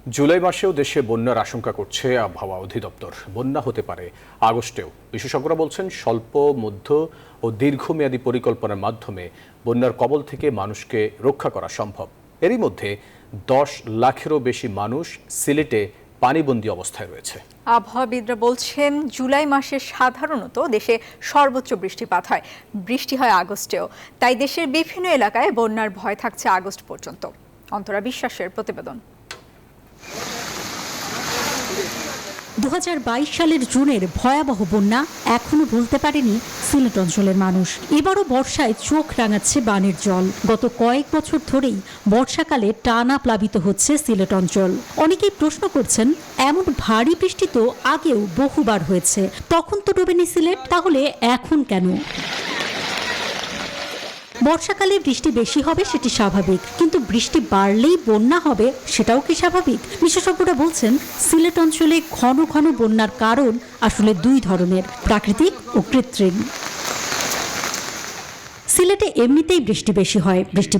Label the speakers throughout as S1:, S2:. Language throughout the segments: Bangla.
S1: জুলাই মাসেও দেশে বন্যার আশঙ্কা করছে আবহাওয়া অধিদপ্তর। বন্যা হতে পারে আগস্টেও। বিশেষজ্ঞরা বলছেন স্বল্প, মধ্য ও দীর্ঘমেয়াদী পরিকল্পনার মাধ্যমে বন্যার কবল থেকে মানুষকে রক্ষা করা সম্ভব। এরই মধ্যে 10 লাখেরও বেশি মানুষ সিলেটে পানিবন্দী অবস্থায় রয়েছে।
S2: আবহাওয়াবিদরা বলছেন জুলাই মাসে সাধারণত দেশে সর্বোচ্চ বৃষ্টিপাত হয়। বৃষ্টি হয় আগস্টেও। তাই দেশের বিভিন্ন এলাকায় বন্যার ভয় থাকছে আগস্ট পর্যন্ত। অন্তরা বিশ্বাসের প্রতিবেদন।
S3: 2022 সালের জুনের ভয়াবহ বন্যা এখনো ভুলতে পারেনি সিলেট অঞ্চলের মানুষ। এবারও বর্ষায় চোখ রাঙাচ্ছে বানের জল। গত কয়েক বছর ধরেই বর্ষাকালে টানা প্লাবিত হচ্ছে সিলেট অঞ্চল। অনেকেই প্রশ্ন করছেন, এমন ভারী বৃষ্টি তো আগেও বহুবার হয়েছে, তখন তো ডোবেনি সিলেট, তাহলে এখন কেন? বর্ষাকালে বৃষ্টি বেশি হবে সেটি স্বাভাবিক, কিন্তু বৃষ্টি বাড়লেই বন্যা হবে সেটাও কি স্বাভাবিক? বিশেষজ্ঞরা বলছেন সিলেট অঞ্চলে ঘন ঘন বন্যার কারণ আসলে দুই ধরনের, প্রাকৃতিক ও কৃত্রিম। সিলেটে এমনিতেই বৃষ্টি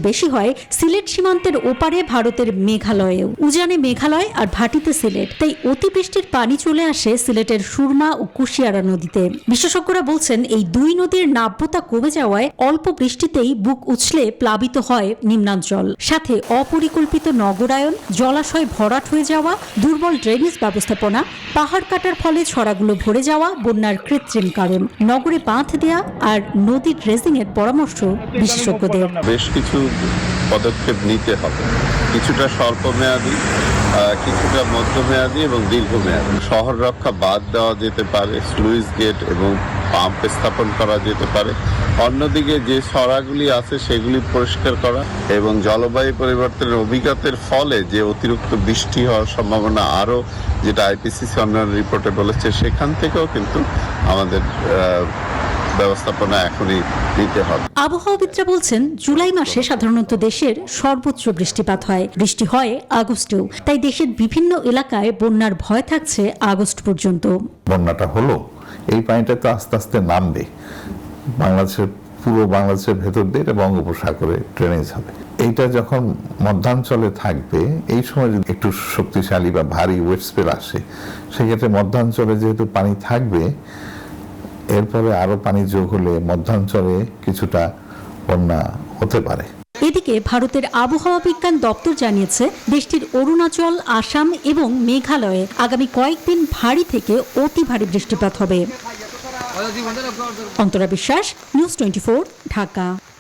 S3: বেশি হয় সিলেট সীমান্তের ওপারে ভারতের মেঘালয়েও। উজানে মেঘালয় আর ভাটিতে সিলেট, তাই অতিবৃষ্টির পানি চলে আসে সিলেটের সুরমা ও কুশিয়ারা নদীতে। বিশেষজ্ঞরা বলছেন এই দুই নদীর নাব্যতা কমে যাওয়ায় অল্প বৃষ্টিতেই বুক উছলে প্লাবিত হয় নিম্নাঞ্চল। সাথে অপরিকল্পিত নগরায়ন, জলাশয় ভরাট হয়ে যাওয়া, দুর্বল ড্রেনেজ ব্যবস্থাপনা, পাহাড় কাটার ফলে ছড়াগুলো ভরে যাওয়া বন্যার কৃত্রিম কারণ। নগরে বাঁধ দেয়া আর নদী ড্রেজিং এর পরামর্শ বিশেষজ্ঞদের।
S4: বেশ কিছু পদক্ষেপ নিতে হবে, কিছুটা স্বল্প মেয়াদী, কিছুটা মধ্যমেয়াদী এবং দীর্ঘমেয়াদী। শহর রক্ষা বাদ দেওয়া যেতে পারে, স্লুইস গেট এবং পাম্প স্থাপন করা যেতে পারে। অন্যদিকে যে ছড়াগুলি আছে সেগুলি পরিষ্কার করা এবং জলবায়ু পরিবর্তনের অভিজ্ঞতার ফলে যে অতিরিক্ত বৃষ্টি হওয়ার সম্ভাবনা আরও, যেটা আইপিসিসি অন্যান্য রিপোর্টে বলেছে, সেখান থেকেও কিন্তু আমাদের ব্যবস্থাপনা এখনই নিতে হবে।
S3: আবহাওয়াবিদরা বলছেন জুলাই মাসে সাধারণত দেশের সর্বোচ্চ বৃষ্টিপাত হয়। বৃষ্টি হয় আগস্টেও, তাই দেশের বিভিন্ন এলাকায় বন্যার ভয় থাকছে আগস্ট পর্যন্ত।
S5: বন্যাটা হলো, এই পানিটা তো আস্তে আস্তে নামবে, পুরো বাংলাদেশের ভেতর দিয়ে এটা বঙ্গোপসাগরে ড্রেনেজ হবে। এইটা যখন মধ্যাঞ্চলে থাকবে, এই সময় যদি একটু শক্তিশালী বা ভারী ওয়েট স্পেল আসে, সেক্ষেত্রে মধ্যাঞ্চলে যেহেতু পানি থাকবে, এরপরে আরো পানি যোগ হলে মধ্যাঞ্চলে কিছুটা বন্যা হতে পারে।
S3: এদিকে ভারতের আবহাওয়া বিজ্ঞান দপ্তর জানিয়েছে দেশটির অরুণাচল, আসাম এবং মেঘালয়ে আগামী কয়েকদিন ভারী থেকে অতি ভারী বৃষ্টিপাত হবে। অন্তরা বিশ্বাস, নিউজ 24, ঢাকা।